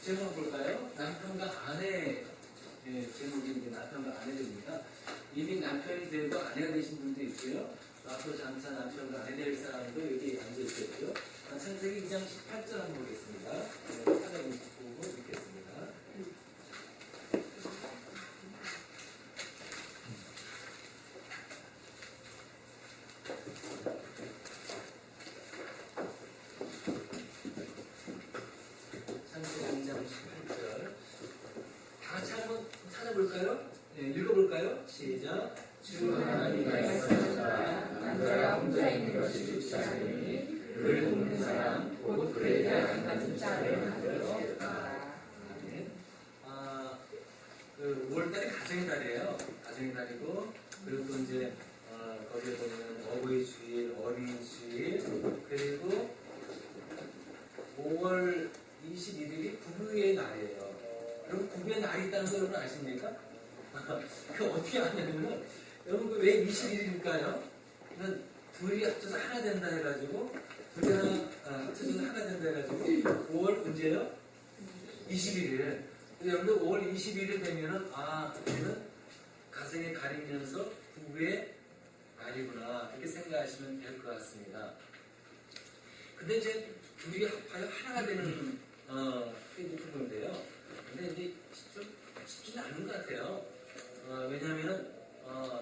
제목 볼까요? 남편과 아내. 예, 제목이 이제 남편과 아내입니다. 이미 남편이 되고 아내가 되신 분도 있고요. 앞으로 장차 남편과 아내 될 사람도 여기 앉아 있겠죠. 창세기 2장 18절 한번 보겠습니다. 찾아보고 읽겠습니다. 창세기 2장 18절. 다 같이 한번 찾아볼까요? 네, 읽어볼까요? 시작. 주 하나님이 말씀하시라. 남자가 혼자 있는 것이 좋지 않으니 그를 돕는 사람 곧 그에 대한 한 가지 짝을 만들어 주었다. 그 5월달이 가정의 달이에요. 가정의 달이고, 그리고 또 이제 거기에 보면 어버이 주일, 어린이 주일, 그리고 5월 21일이 부부의 날이에요. 여러분 부부의 날이 있다는 거 여러분 아십니까? 그 어떻게 아냐면은 여러분 그 왜 21일일까요? 둘이 합쳐서 하나 된다 해가지고 둘이 합쳐서 하나 된다 해가지고 5월 언제요? 21일. 여러분들 5월 21일 되면은 그때는 가정의 가리면서 부부의 날이구나 이렇게 생각하시면 될 것 같습니다. 근데 이제 둘이 합하여 하나가 되는 부분인데요. 근데 이제 쉽지는 않은 것 같아요. 왜냐하면은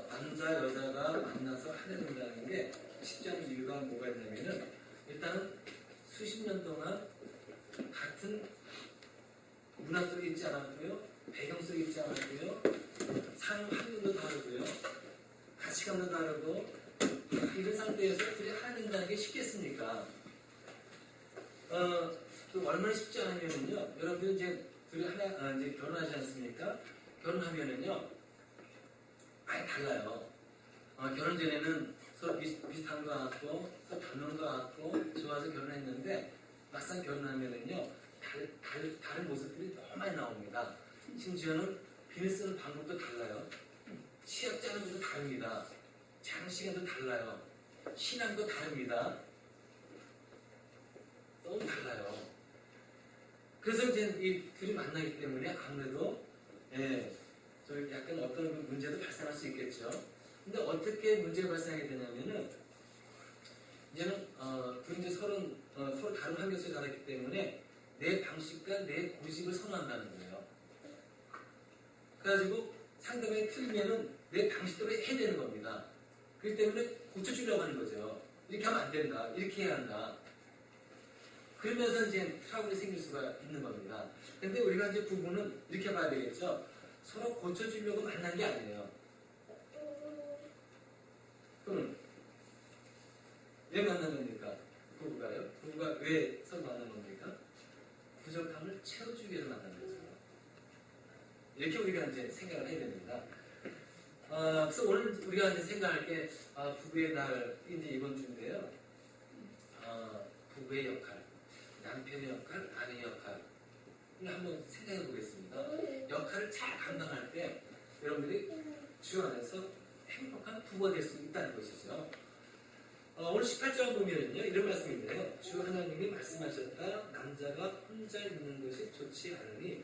남자 여자가 만나서 하나 된다는 게 쉽지 않은 이유가 뭐가 있냐면은 일단은 수십 년 동안 같은 문화 속에 있지 않았고요, 배경 속에 있지 않았고요, 삶 환경도 다르고요, 가치관도 다르고 이런 상태에서 둘이 하나 된다는 게 쉽겠습니까? 또 얼마나 쉽지 않으면은요, 여러분들 이제 둘이 하나 이제 결혼하지 않습니까? 결혼하면은요, 아예 달라요. 결혼 전에는 서로 비슷한 것 같고, 서로 닮은 것 같고, 좋아서 결혼했는데, 막상 결혼하면은요, 다른 모습들이 너무 많이 나옵니다. 심지어는 비늘 쓰는 방법도 달라요. 치약 짜는 것도 다릅니다. 자는 시간도 달라요. 신앙도 다릅니다. 너무 달라요. 그래서 이제 이 둘이 만나기 때문에 아무래도, 저 약간 어떤 문제도 발생할 수 있겠죠. 근데 어떻게 문제가 발생하게 되냐면은, 이제는, 둘이 이제 서로 다른 환경 속에 자랐기 때문에 내 방식과 내 고집을 선호한다는 거예요. 그래가지고 상대방이 틀리면은 내 방식대로 해야 되는 겁니다. 그렇기 때문에 고쳐주려고 하는 거죠. 이렇게 하면 안 된다. 이렇게 해야 한다. 그러면서 이제 트러블이 생길 수가 있는 겁니다. 근데 우리가 이제 부부는 이렇게 봐야 되겠죠. 서로 고쳐주려고 만난 게 아니에요. 그럼 왜 만난 겁니까? 부부가요? 부부가 왜 서로 만난 겁니까? 부족함을 채워주기 위해서 만난 거죠. 이렇게 우리가 이제 생각을 해야 됩니다. 그래서 오늘 우리가 이제 생각할 게 부부의 날 이제 이번 주인데요. 부부의 역할, 남편의 역할, 아내의 역할. 한번 생각해 보겠습니다. 역할을 잘 감당할 때 여러분들이 주 안에서 행복한 부부가 될 수 있다는 것이죠. 오늘 18절 보면요, 이런 말씀인데요. 주 하나님이 말씀하셨다. 남자가 혼자 있는 것이 좋지 않으니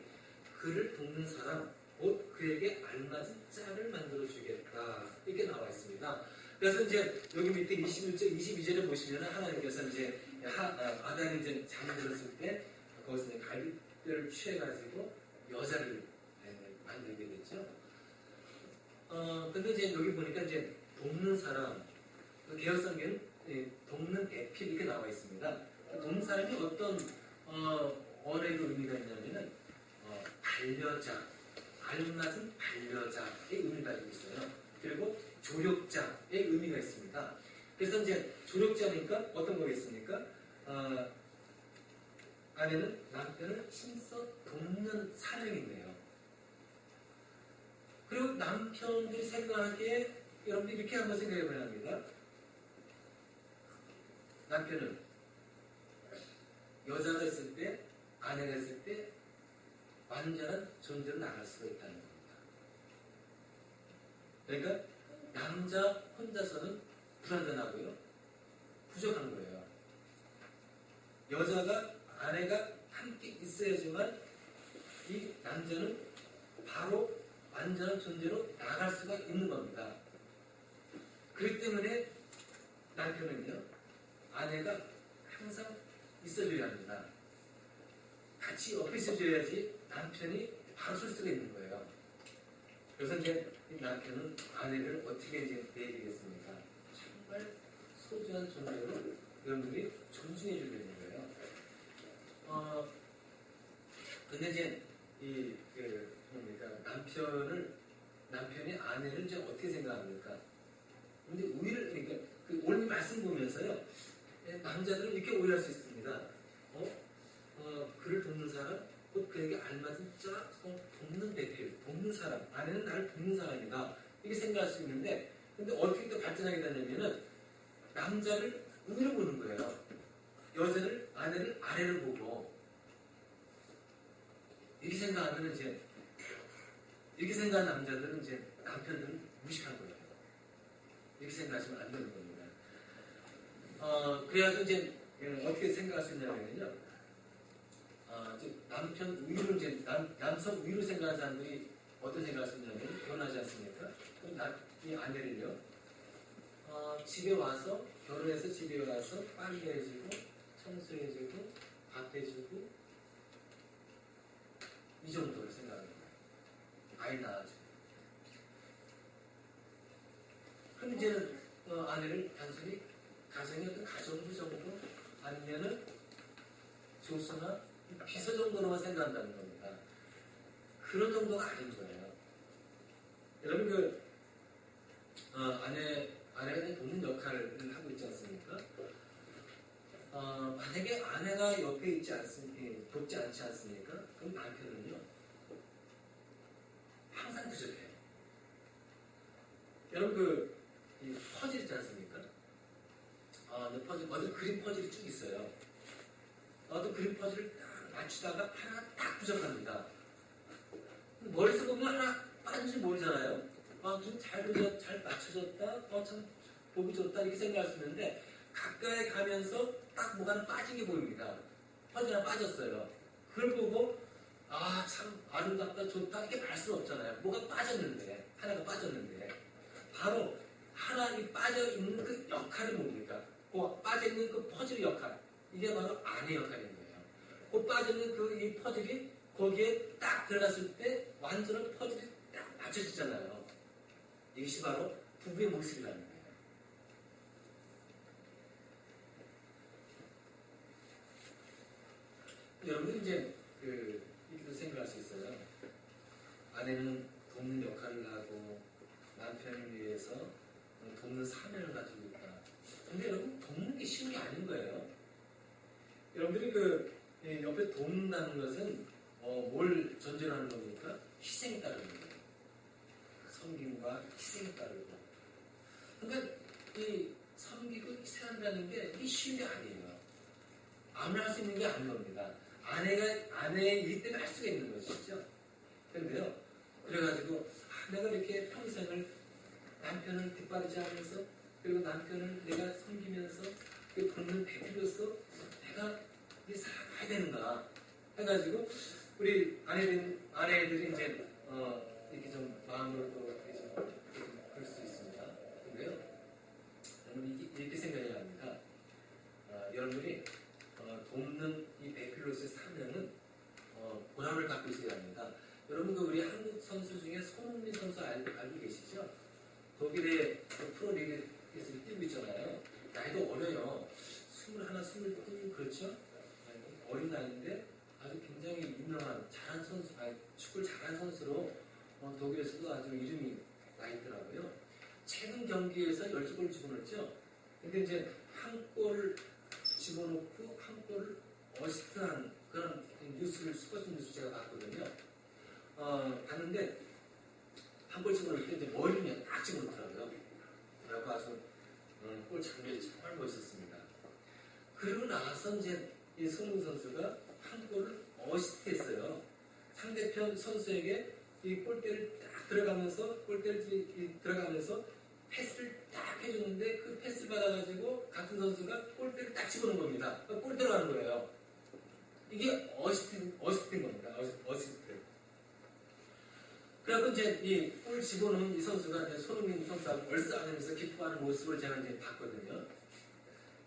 그를 돕는 사람, 곧 그에게 알맞은 짝을 만들어주겠다. 이렇게 나와 있습니다. 그래서 이제 여기 밑에 21절, 22절에 보시면 하나님께서 이제 아담이 이제 잠들었을 때 거기서 이제 갈비뼈를 취해가지고 여자를 만들게 됐죠. 근데 이제 여기 보니까 이제 돕는 사람, 개혁성경은 돕는 에필 이렇게 나와 있습니다. 돕는 사람이 어떤 언어의 의미가 있냐면은 반려자, 알맞은 반려자의 의미를 가지고 있어요. 그리고 조력자의 의미가 있습니다. 그래서 이제 조력자니까 어떤 거겠습니까? 아내는 남편을 힘써 돕는 사명이 있네요. 그리고 남편들이 생각하기에 여러분들이 이렇게 한번 생각해 봐야 합니다. 남편은 여자가 있을 때, 아내가 있을 때 완전한 존재로 나갈 수가 있다는 겁니다. 그러니까 남자 혼자서는 불완전하고요, 부족한 거예요. 여자가, 아내가 함께 있어야지만 이 남자는 바로 완전한 존재로 나갈 수가 있는 겁니다. 그렇기 때문에 남편은요, 아내가 항상 있어줘야 합니다. 같이 옆에 있어줘야지 남편이 바로 설 수가 있는 거예요. 그래서 이제 남편은 아내를 어떻게 이제 대해야 되겠습니까? 정말 소중한 존재로 여러분들이 존중해 줘야 되는 거예요. 근데 이제 남편이 아내를 이제 어떻게 생각합니까? 근데 오히려 그러니까 오늘 말씀 보면서요, 남자들은 이렇게 오해할 수 있습니다. 그를 돕는 사람, 또 그에게 알맞은 돕는 배필, 돕는 사람, 아내는 나를 돕는 사람이다. 이렇게 생각할 수 있는데, 근데 어떻게 또 발전하게 되냐면은 남자를 위로 보는 거예요. 여자를, 아내를 아래를 보고 이렇게 생각하면 이제 이렇게 생각하는 남자들은 이제 남편들은 무식한 거예요. 이렇게 생각하시면 안 되는 겁니다. 그래가지고 이제 어떻게 생각할 수 있냐면요. 남편 위로 이제 남성 위로 생각하는 사람들이 어떤 생각을 할 수 있냐면 결혼하지 않습니까? 그럼 이 아내를요. 집에 와서 결혼해서 집에 와서 빨래해주고 청소해주고 밥 해주고 이 정도로 생각합니다. 아이 낳아주고. 그럼 이제는 아내를 단순히 가정의 어떤 가정부 정도 아니면은 조수나 비서 정도로만 생각한다는 겁니다. 그런 정도가 아닌 거예요. 여러분 아내가 돕는 역할을 하고 있지 않습니까? 만약에 아내가 옆에 있지 돕지 않지 않습니까? 그럼 남편은요 항상 부족해요. 여러분 이 퍼즐 있지 않습니까? 어떤 그림 퍼즐이 쭉 있어요. 어떤 그림 퍼즐을 딱 맞추다가 하나 딱 부족합니다. 머릿속 보면 하나 빠진지 모르잖아요. 좀 잘 맞춰졌다. 참 보기 좋다. 이렇게 생각할 수 있는데 가까이 가면서 딱 뭐가 하나 빠진 게 보입니다. 퍼즐 하나 빠졌어요. 그걸 보고 참 아름답다 좋다 이렇게 말 수는 없잖아요. 뭐가 빠졌는데 하나가 빠졌는데 바로 하나 이 빠져있는 그 역할이 뭡니까? 빠져있는 그 퍼즐의 역할 이게 바로 아내 역할인 거예요. 그 빠져있는 이 퍼즐이 거기에 딱 들어갔을 때 완전한 퍼즐이 딱 맞춰지잖아요. 이것이 바로 부부의 모습이라는 거예요. 여러분 이제 이렇게도 생각할 수 있어요. 아내는 돕는 역할을 하고 남편을 위해서 돕는 사명을 가지고 있다. 근데 여러분 돕는 게 쉬운 게 아닌 거예요. 여러분들이 옆에 돕는다는 것은 뭘 전제로 하는 겁니까? 희생에 따르는 거예요. 섬김과 희생에 따르고. 그러니까 이 섬기고 희생한다는 게 이게 쉬운 게 아니에요. 아무나 할 수 있는 게 아닌 겁니다. 아내의 일 때문에 할 수가 있는 것이죠. 그런데요. 그래가지고 내가 이렇게 평생을 남편을 뒷바라지 하면서 그리고 남편을 내가 섬기면서 돕는 배필로서 내가 이 살아가야 되는가 해가지고 우리 아내들이 이제 이렇게 좀 마음으로 또 그럴 수 있습니다. 근데요, 여러분 이렇게 생각해야 합니다. 여러분들이 돕는 이 배필로서의 사명은 보람을 갖고 있어야 합니다. 여러분 우리 한국 선수 중에 손흥민 선수 알고 계시죠? 독일의 프로리그에서 뛰고 있잖아요. 나이도 어려요. 21, 22 그렇죠? 어린 나이인데 아주 굉장히 유명한 잘한 선수, 축구를 잘한 선수로 독일에서도 아주 이름이 나 있더라고요. 최근 경기에서 12골을 집어넣었죠. 근데 이제 한 골 집어넣고 한 골을 어시스트한 그런 뉴스를 스포츠 뉴스 제가 봤거든요. 봤는데 한 골 집어넣을 때 이제 머리를 딱 집어넣더라고요. 그래서 아주 골 장면이 정말 멋있었습니다. 그리고 나서 이제 이 손흥민 선수가 한 골을 어시스트했어요. 상대편 선수에게 이 골대를 딱 들어가면서 패스를 딱 해주는데 그 패스를 받아가지고 같은 선수가 골대를 딱 집어넣은 겁니다. 골대로 가는 거예요. 이게 어시스트인 겁니다. 어시스트. 그래서 이제 이 볼 집어넣은 이 선수가 이제 손흥민 선수하고 얼싸안으면서 기뻐하는 모습을 제가 이제 봤거든요.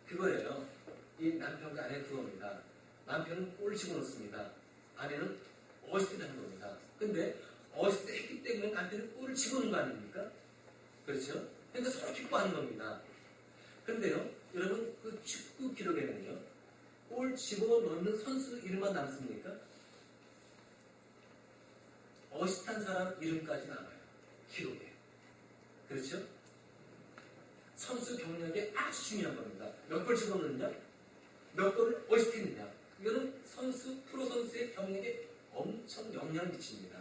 그거예요. 이 남편과 아내 그겁니다. 남편은 볼 집어넣습니다. 아내는 어시스트 하는 겁니다. 근데 어시스트 했기 때문에 남편은 볼을 집어넣은 거 아닙니까? 그렇죠? 그러니까 서로 기뻐하는 겁니다. 그런데요, 여러분 그 축구 기록에는요, 볼 집어넣는 선수 이름만 남습니까? 어시스트한 사람 이름까지 남아요. 기록에. 그렇죠? 선수 경력에 아주 중요한 겁니다. 몇 골 집어넣느냐? 몇 골을 어시스트했느냐? 이거는 프로 선수의 경력에 엄청 영향을 미칩니다.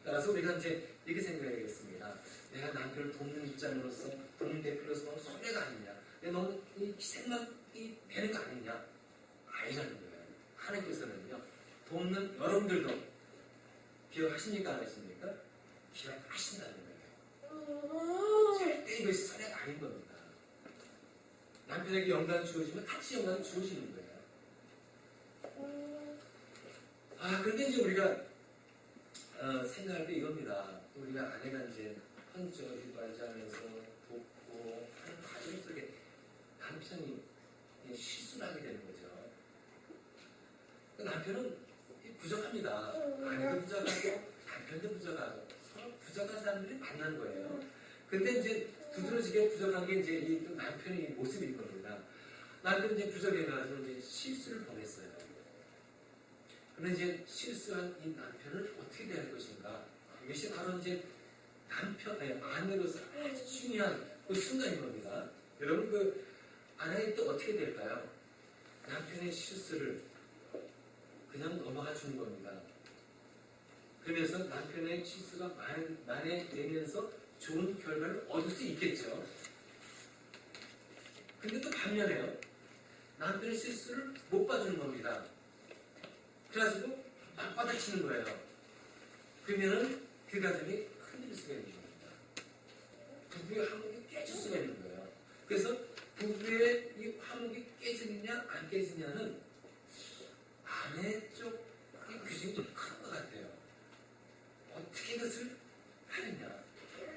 따라서 우리가 이제 이렇게 생각해야겠습니다. 내가 남편을 돕는 입장으로서, 돕는 대표로서 너무 손해가 아니냐? 내가 너무 이 희생만 되는 거 아니냐? 아니라는 거예요. 하나님께서는요, 돕는 여러분들도 기억하십니까? 안 하십니까? 기억하신다는 거예요. 절대 이것이 손해가 아닌 겁니다. 남편에게 영광이 주어지면 같이 영광이 주어지는 거예요. 그런데 이제 우리가 생각할 때 이겁니다. 우리가 아내가 이제 헌저 일발자하면서 돕고 하는 과정 속에 남편이 실수를 하게 되는 거죠. 남편은 부족합니다. 아내도 부족하고 남편도 부족하고 서로 부족한 사람들이 만난 거예요. 근데 이제 두드러지게 부족한 게 이제 이 남편의 모습일 겁니다. 남편이 이제 부족해가지고 이제 실수를 범했어요. 그런데 이제 실수한 이 남편을 어떻게 대할 것인가? 이것이 바로 이제 아내로서 아주 중요한 그 순간인 겁니다. 여러분 그 아내의 또 어떻게 될까요? 남편의 실수를 그냥 넘어가 주는 겁니다. 그러면서 남편의 실수가 만회되면서 좋은 결과를 얻을 수 있겠죠. 근데 또 반면에요. 남편의 실수를 못 봐주는 겁니다. 그래가지고 막 받아치는 거예요. 그러면은 그 가정이 흔들릴 수가 있는 겁니다. 부부의 화목이 깨질 수가 있는 거예요. 그래서 부부의 이 화목이 깨지느냐 안 깨지느냐는 아내 쪽의 규정이 좀 큰 것 같아요. 어떻게 그것을 하느냐.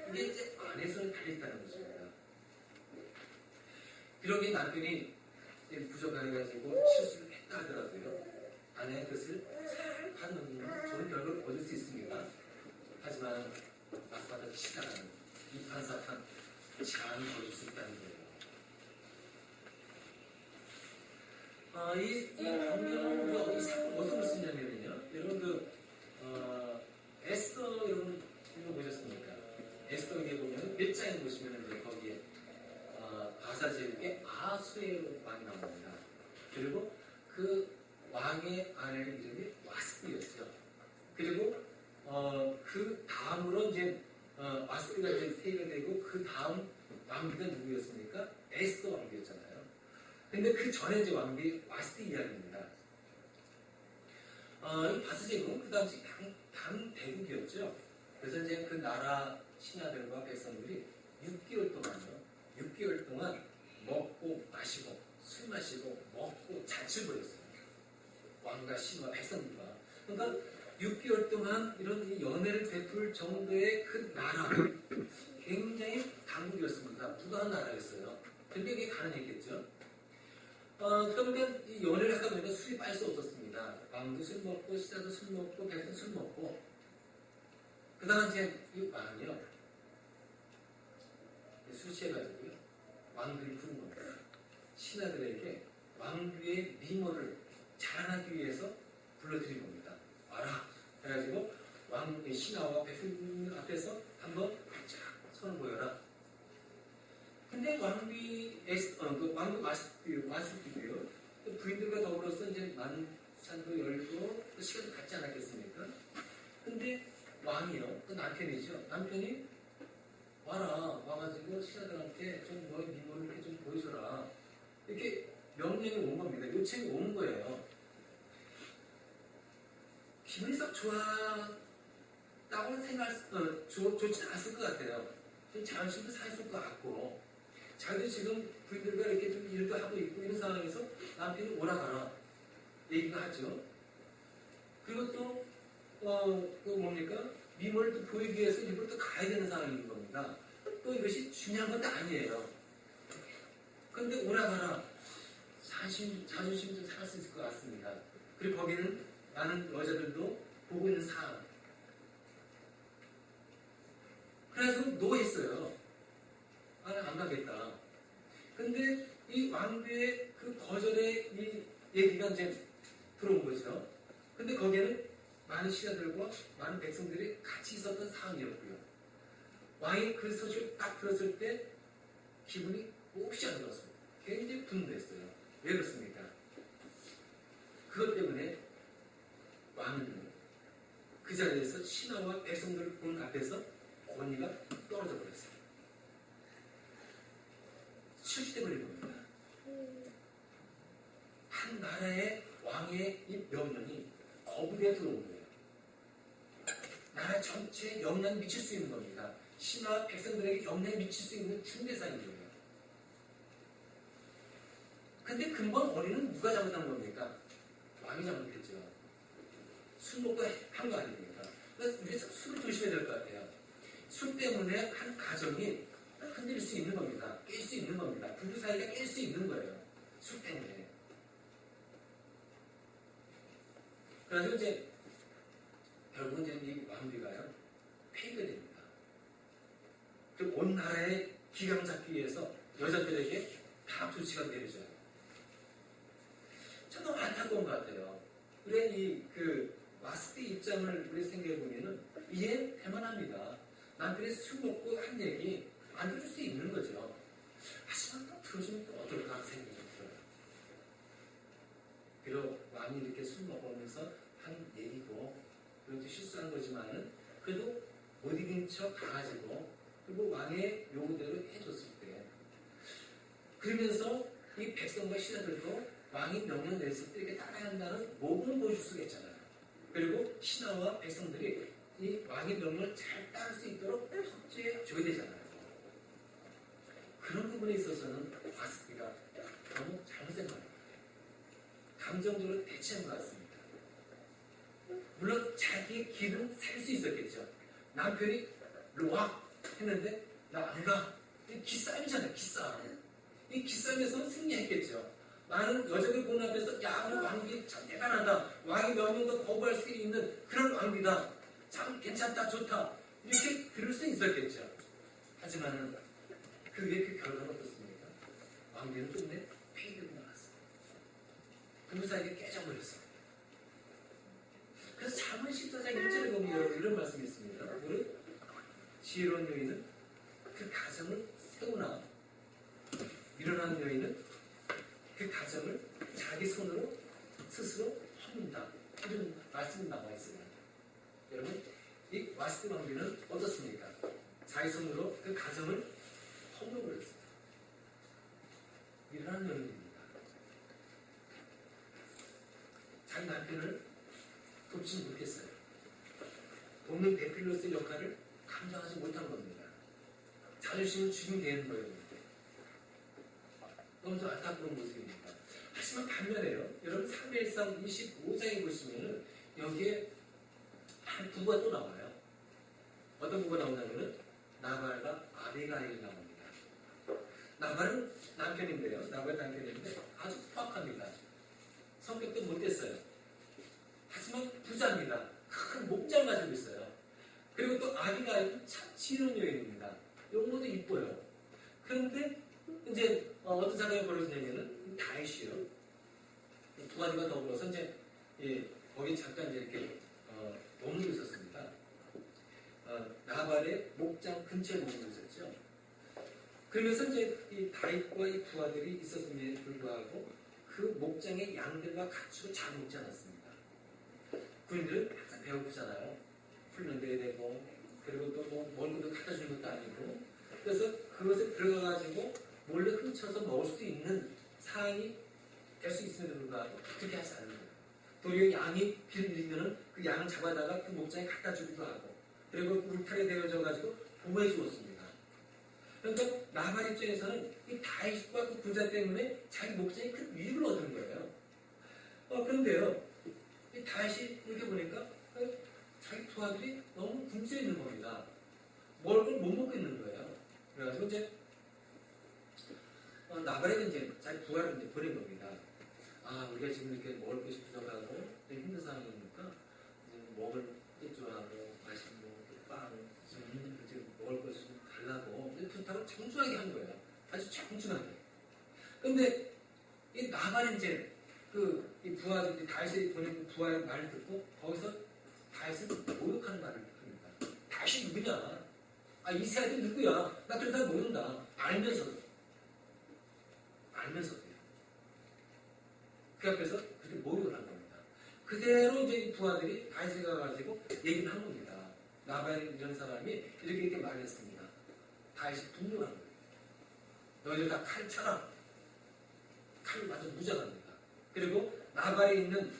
이게 이제 아내 손에 달려있다는 것입니다. 비록 이 남편이 부족해가지고 실수를 했다 하더라도요. 아내의 것을 잘 받는 좋은 결과를 얻을 수 있습니다. 하지만 막바다 치다가는 이판사판 재앙이 벌어질 수 있다는 거예요. 이 광경은 이 사건 어디서 볼 수 있냐면요. 여러분 에스더 여러분 보셨습니까? 에스더에 보면 1장에 보시면 이제 거기에 바사제국의 아수에로 왕이 나옵니다. 그리고 그 왕의 아내 이름이 와스티였죠. 그리고 그 다음으로 이제 와스티가 이제 퇴위가 되고 그 다음 왕비가 누구였습니까? 에스더 왕비였잖아요. 근데 그 전에 이제 왕비 와스티 이야기입니다. 이 바스제국은 그 당시 강대국이었죠. 그래서 이제 그 나라 신하들과 백성들이 6개월 동안요. 6개월 동안 먹고 마시고 술 마시고 먹고 잔치를 벌였어요. 왕과 신과 백성들과. 그러니까 6개월 동안 이런 연애를 베풀 정도의 그 나라 굉장히 강국이었습니다. 부강한 나라였어요. 근데 이게 가능했겠죠. 그러니까 이 연애를 하다 보니까 술이 빠질 수 없었습니다. 왕도 술 먹고 시자도 술 먹고 백성 술 먹고 그 당시에 이 왕이요 술 취해가지고요 왕비를 부른 겁니다. 신하들에게 왕비의 미모를 자랑하기 위해서 불러드린 겁니다. 와라 해가지고 왕 신하와 백성 앞에서 한번 쫙 손을 보여라. 근데 왕비 왕비 와스티고요. 부인들과 더불어서 이제 만찬도 열고 또 시간도 갖지 않았겠습니까? 근데 왕이요, 또 남편이죠. 남편이 와라 와가지고 신하들한테 좀 너의 미모를 이렇게 좀 보여줘라. 이렇게 명령이 온 겁니다. 요청이 온 거예요. 기분이 썩 좋았다고는 좋지 않았을 것 같아요. 좀 자존심도 상했을 것 같고, 자기도 지금 부인들과 이렇게 좀 일도 하고 있고 이런 상황에서 남편이 오라 가라 얘기가 하죠. 그리고 또 그 뭡니까? 미모를 또 보이기 위해서 일부러 또 가야 되는 상황인 겁니다. 또 이것이 중요한 것도 아니에요. 그런데 오라가라 자존심도 상할 수 있을 것 같습니다. 그리고 거기는 많은 여자들도 보고 있는 상황. 그래서 노했어요. 안 가겠다. 근데 이 왕비의 그 거절의 이 얘기가 이제 들어온 거죠. 근데 거기에는 많은 신하들과 많은 백성들이 같이 있었던 상황이었고요. 왕이 그 소식을 딱 들었을 때 기분이 몹시 안 좋았어요. 굉장히 분노했어요. 왜 그렇습니까? 그것 때문에 왕은 그 자리에서 신하와 백성들을 보는 앞에서 권위가 떨어져 버렸어요. 실시돼 버린 겁니다. 한 나라의 왕의 이 명령이 거부되어 들어온 거예요. 나라 전체에 영향을 미칠 수 있는 겁니다. 신하와 백성들에게 영향을 미칠 수 있는 중대사인 거예요. 근데 근본 원인은 누가 잘못한 겁니까? 왕이 잘못했죠. 술 먹고 한 거 아닙니까? 그래서 우리가 술을 조심해야 될 것 같아요. 술 때문에 한 가정이 흔들릴 수 있는 겁니다. 깰 수 있는 겁니다. 부부 사이가 깰 수 있는 거예요. 술 때문에. 그래서 이제 결국은 이제 이 왕비가요 폐위가 됩니다. 그리고 온 나라의 기강 잡기 위해서 여자들에게 다 조치가 내려져요. 참 너무 안타까운 것 같아요. 우리 그 와스티 입장을 우리 생각해 보면은 이해될 만합니다. 남편이 술 먹고 한 얘기 안 들을 수 있는 거죠. 하지만 또 들어주면 또 어떨까 하는 생각이 들어요. 비록 왕이 이렇게 술 먹으면서 한 얘기고 그것도 실수한 거지만은 그래도 못 이긴 척 가가지고 그리고 왕의 요구대로 해줬을 때 그러면서 이 백성과 신하들도 왕이 명령 냈을 때 이렇게 따라야 한다는 모범을 보여줄 수가 있잖아요. 그리고 신하와 백성들이 이 왕의 명령을 잘 따를 수 있도록 협조해 줘야 되잖아요. 그런 부분에 있어서는 와스티가 너무 잘못된 거예요. 감정적으로 대치한 것 같습니다. 물론 자기의 길은 살 수 있었겠죠. 남편이 와 했는데 나 안 가. 이 기싸움이잖아요. 기싸움. 이 기싸움에서는 승리했겠죠. 많은 여자들 보는 앞에서 야 우리 왕비 참 대단하다. 왕의 명령도 거부할 수 있는 그런 왕비다. 참 괜찮다 좋다. 이렇게 들을 수 있었겠죠. 하지만은 그게 그 결과는 어떻습니까? 왕비는 끝내 폐위되고 나갔어요. 부부 사이에 깨져버렸어요. 그래서 잠언 14장 1절에 보면 이런 말씀이 있습니다. 우리 지혜로운 여인은 그 가정을 세우나 미련한 여인은 그 가정을 자기 손으로 스스로 허문다. 이런 말씀이 나와 있습니다. 여러분, 이 와스티 왕비는 어떻습니까? 자기 손으로 그 가정을 허물어버렸습니다. 미련한 여인입니다. 자기 남편을 돕지 못했어요. 돕는 데필로스의 역할을 감당하지 못한 겁니다. 자존심을 죽이면 되는 거예요. 너무 좀 안타까운 모습입니다. 하지만 반면에요. 여러분 사무엘상 25장에 보시면은 여기에 한 부부가 또 나와요. 어떤 부부가 나오냐면은 나발과 아비가일이 나옵니다. 나발은 남편인데요. 나발 남편인데 아주 포악합니다. 성격도 못됐어요. 하지만 부자입니다. 큰 목장 가지고 있어요. 그리고 또 아비가일은 참 지혜로운 여인입니다. 용모도 이뻐요. 그런데 이제 어떤 상황이 벌어지냐면은 다윗이요. 두 가지가 더불어서 이제 거기 잠깐 이제 이렇게 머물고 있었습니다. 나발의 목장 근처에 머물고 있었죠. 그러면서 이제 이 다윗과 이 두 아들이 있었음에도 불구하고 그 목장의 양들과 같이 잘 먹지 않았습니다. 군인들은 항상 배고프잖아요. 훈련돼야 되고 그리고 또 뭐 먹는 것도 갖다 주는 것도 아니고 그래서 그것에 들어가가지고 몰래 훔쳐서 먹을 수 있는 상황이 될 수 있음에도 불구하고 그렇게 하지 않는 거예요. 도리어 양이 길을 잃으면 그 양을 잡아다가 그 목장에 갖다 주기도 하고 그리고 울타리 되어져가지고 보호해 주었습니다. 그러니까 나발 입장에서는 이 다윗과 그 부자 때문에 자기 목장에 큰 위익을 얻은 거예요. 그런데요, 다시 이렇게 보니까 자기 부하들이 너무 굶주려 있는 겁니다. 먹을 걸 못 먹고 있는 거예요. 그래가지고 이제 나발에는 이제 자기 부하를 이제 보낸 겁니다. 아, 우리가 지금 이렇게 먹을 것이 부족하고 힘든 상황이니까 이제 먹을 게 좋아하고 맛있는 빵, 지금 먹을 것을 좀 달라고 부탁을 청순하게 한 거예요. 아주 청순하게. 근데 이 나발이 이제 이 부하들이 다윗이 보낸 부하의 말을 듣고 거기서 다윗을 모욕하는 말을 합니다. 다윗이 누구냐? 아, 이 새아들 누구야? 나 그런 사람 모른다. 알면서도요. 그 앞에서 그렇게 모욕을 한 겁니다. 그대로 이제 이 부하들이 다윗에 가가지고 얘기를 한 겁니다. 나발 이런 사람이 이렇게 말했습니다. 다윗이 분노한 거예요. 너희들 다 칼 차라. 칼을 맞아 무장합니다. 그리고 나발에 있는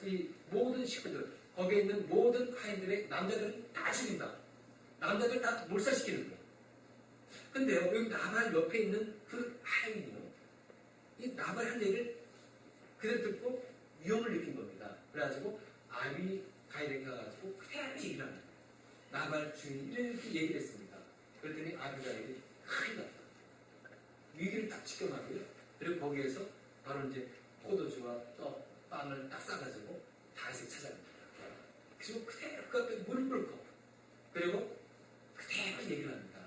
이 모든 식구들, 거기에 있는 모든 하인들의 남자들은 다 죽인다. 남자들 다 몰살시키는 거예요. 근데요, 여기 나발 옆에 있는 그 하인이요, 이 나발 한 얘기를 그대로 듣고 위험을 느낀 겁니다. 그래가지고 아비가일에게 가가지고 그대로 얘기를 합니다. 나발 주인이 이렇게 얘기를 했습니다. 그랬더니 아비가일이 큰일 났다. 위기를 딱 지켜가고요. 그리고 거기에서 바로 이제 포도주와 떡, 빵을 딱 싸가지고 다윗을 찾아갑니다. 그리고 그대로 그 앞에 무릎 꿇고, 그리고 그대로 얘기를 합니다.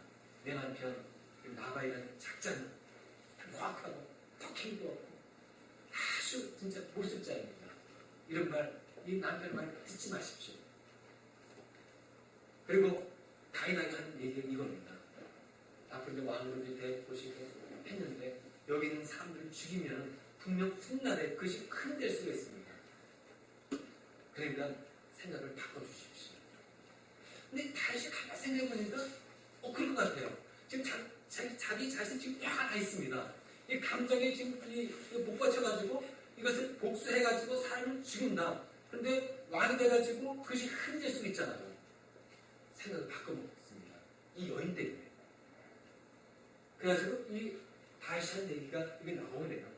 내 남편 나발이라는 작자는 확하고 턱힘도 없고 아주 진짜 모습자입니다. 이런 말, 이 남편 말 듣지 마십시오. 그리고 다윗에게 한 얘기가 이겁니다. 앞으로 이제 왕으로 이제 보시고 했는데 여기 있는 사람들을 죽이면 분명 훗날에 그것이 큰 될 수가 있습니다. 그러니까 생각을 바꿔주십시오. 근데 다시 가만히 생각해보니까 그럴 것 같아요. 지금 자기 자신 지금 화가 나 있습니다. 이 감정에 지금 못 받쳐가지고 이것을 복수해가지고 사람을 죽인다. 그런데 왕이 돼가지고 그것이 흔들 수 있잖아요. 생각을 바꿔먹습니다. 이 여인 때문에. 그래가지고 이 다시 한 얘기가 이게 나오네요.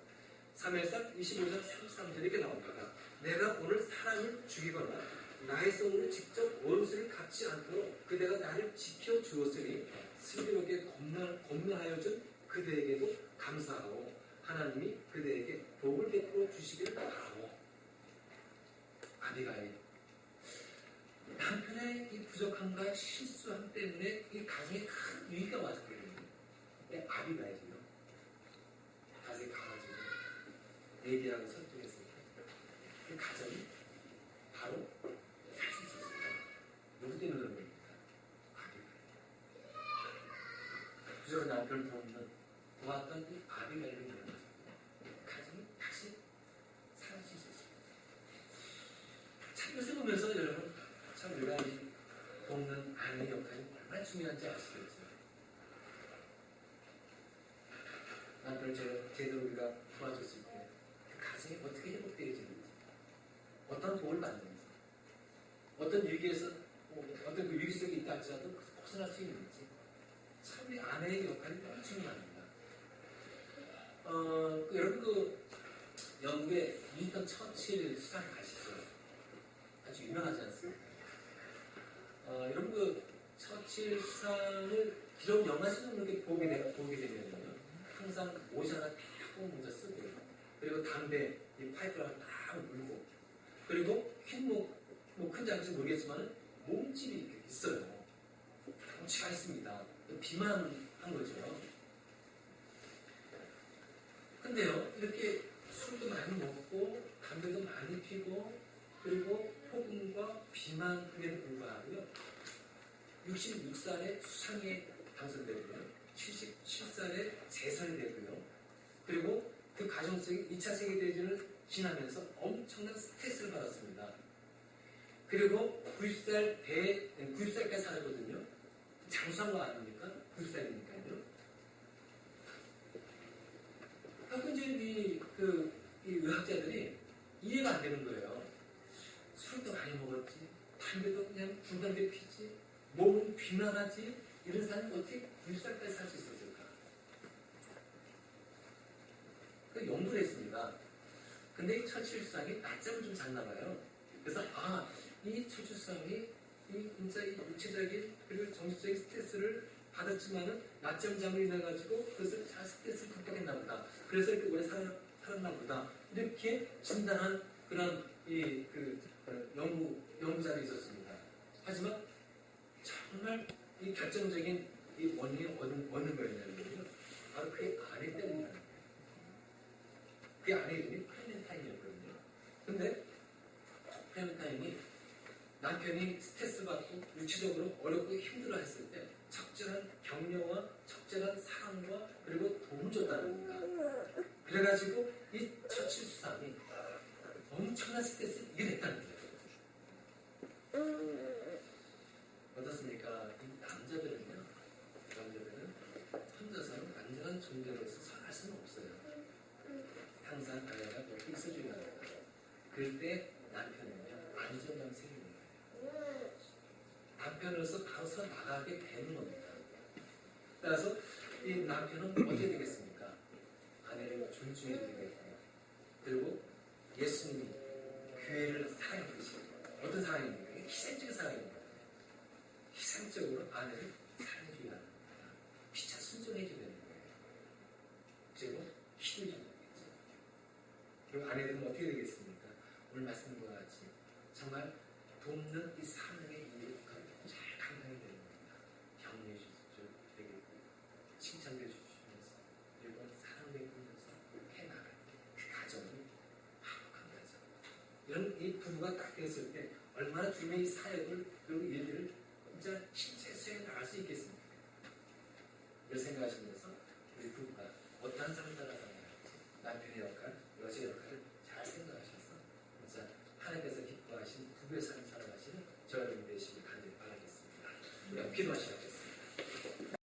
3회상 25장 33절 이렇게 나옵니다. 내가 오늘 사람을 죽이거나 나의 손으로 직접 원수를 갚지 않도록 그대가 나를 지켜주었으니 슬기롭게 건면하여 준 그대에게도 감사하고 하나님이 그대에게 복을 베풀어 주시기를 바라고. 아비가일, 남편의 이 부족함과 실수함 때문에 이 가정에 큰 위기가 왔거든요. 근데 아비가일이요, 가정에 가가지고 얘기하고 설득했을 때 그 가정이 바로 살 수 있었어요. 누구 때문에 그런 겁니까? 아비가일. 부족한 남편을 도왔던 이 아비가일을 일어나서 가정이 다시 살아날 수 있었어요. 참 이것을 보면서 여러분, 참 우리가 이 돕는 아내의 역할이 얼마나 중요한지 아시겠죠? 남편을 제대로 우리가 도와줬을 때 그 가정이 어떻게 회복되어지는지, 어떤 복을 받는지, 어떤 위기에서 어떤 그 위기 속에 있다 할지라도 벗어날 수 있는지, 참 이 아내의 역할이 너무 중요합니다. 여러분 영국의 윈스턴 처칠 수상 아시죠? 아주 유명하지 않습니까? 여러분 처칠 수상을 기록 영화식으로 이렇게 보게 되면요, 항상 옷이 하나 딱 모자 쓰고, 그리고 담배 이 파이프를 하나 딱 물고, 그리고 큰지 아닌지 모르겠지만 몸집이 이렇게 있어요. 덩치가 있습니다. 비만한 거죠. 근데요, 이렇게 술도 많이 먹고 담배도 많이 피고 그리고 폭음과 비만에도 불구하고요, 66살에 수상에 당선되고요, 77살에 재선이 되고요, 그리고 그 과정 속에 2차 세계대전을 지나면서 엄청난 스트레스를 받았습니다. 그리고 90살까지 살거든요. 장수한 거 아닙니까? 90살이니까요. 결국 이제 이 의학자들이 이해가 안 되는 거예요. 술도 많이 먹었지, 담배도 그냥 중단배 피지, 몸은 비만하지, 이런 사람이 어떻게 90살까지 살 수 있었을까? 그 연구를 했습니다. 근데 이 처칠 수상이 낮잠을 좀 잤나 봐요. 그래서 이 처추수상이 이 진짜 이 육체적인 그리고 정신적인 스트레스를 받았지만은 낮잠잠을 인해 가지고 그것을 잘 스트레스를 극복했나 보다. 그래서 이렇게 오래 살았나 보다. 이렇게 진단한 그런 연구자들이 있었습니다. 하지만 정말 이 결정적인 이 원인이 어느 거였냐면요. 바로 그의 아내 때문이라는 거예요. 그의 아내 이름이 클레멘타인이었거든요. 근데 클레멘타인이 남편이 스트레스 받고 육체적으로 어렵고 힘들어 했을 때 적절한 격려와 적절한 사랑과 그리고 도움을 줬다는 겁니다. 그래가지고 이 처치수상이 엄청난 스트레스를 이겨냈다는 거예요. 어떻습니까? 이 남자들은 혼자서는 완전한 존재로서 살아갈 수는 없어요. 항상 아내가 옆에 있어줘야 합니다. 그럴 때 남편은요, 안전한 생기는 거예요. 남편으로서 가서 나가게 되는 겁니다. 따라서 이 남편은 어떻게 되겠습니까? 아내를 존중해야 되겠고요. 그리고 예수님이 교회를 사랑해주시고 어떤 사랑입니까? 희생적인 사랑입니다. 희생적으로 아내를 사랑해줘야 합니다. 피차 순종해줘야 되는 거예요. 그리고 힘을 줘야 되겠죠. 그리고 아내들은 어떻게 되겠습니까? 오늘 말씀과 같이 정말 돕는 이 사랑의 일을 잘 감당해야 되는 겁니다. 격려해 주셔도 되겠고 칭찬해 주시면서 그리고 사랑을 베푸면서 해나갈 때 그 가정이 화목한 가정. 이런 이 부부가 딱 되었을 때 얼마나 주님의 이 사역을 그리고 일들을 진짜 실제 수행해 나갈 수 있겠습니까? 이걸 생각하시면서 우리 부부가 어떠한 삶을 살아가야 할지 남편의 역할, 여자의 역할을 잘 생각하셔서 진짜 하나님께서 기뻐하신 부부의 삶을 살아가시는 저 여러분 되시길 간절히 바라겠습니다. 기도하시죠.